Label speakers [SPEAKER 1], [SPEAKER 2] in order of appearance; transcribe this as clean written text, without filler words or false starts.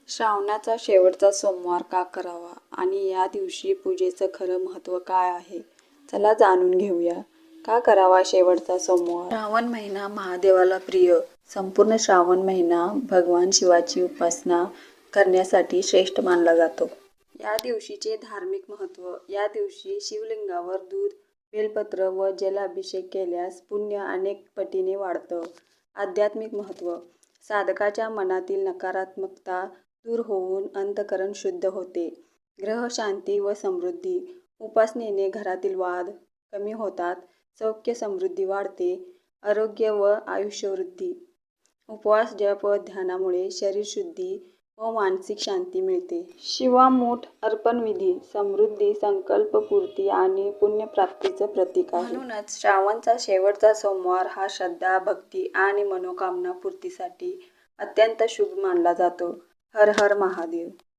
[SPEAKER 1] श्रावणाचा शेवटचा सोमवार का करावा आणि या दिवशी पूजेचं खरं महत्त्व काय आहे? चला जाणून घेऊया. का करावा शेवटचा सोमवार? श्रावण महिना महादेवाला प्रिय. संपूर्ण श्रावण महिना भगवान शिवाची उपासना करण्यासाठी श्रेष्ठ मानला जातो. या दिवशीचे धार्मिक महत्त्व. या दिवशी शिवलिंगावर दूध, बेलपत्र व जलाभिषेक केल्यास पुण्य अनेक पटीने वाढतं. आध्यात्मिक महत्त्व. साधकाच्या मनातील नकारात्मकता दूर होऊन अंतःकरण शुद्ध होते. ग्रह शांती व समृद्धी. उपासनेने घरातील वाद कमी होतात. सौख्य समृद्धी वाढते. आरोग्य व आयुष्यवृद्धी. उपवास, जप व ध्यानामुळे शरीरशुद्धी व मानसिक शांती मिळते. शिवामूठ अर्पण विधी समृद्धी, संकल्पपूर्ती आणि पुण्यप्राप्तीचं प्रतीक आहे. म्हणूनच श्रावणचा शेवटचा सोमवार हा श्रद्धा, भक्ती आणि मनोकामना पूर्तीसाठी अत्यंत शुभ मानला जातो. हर हर महादेव.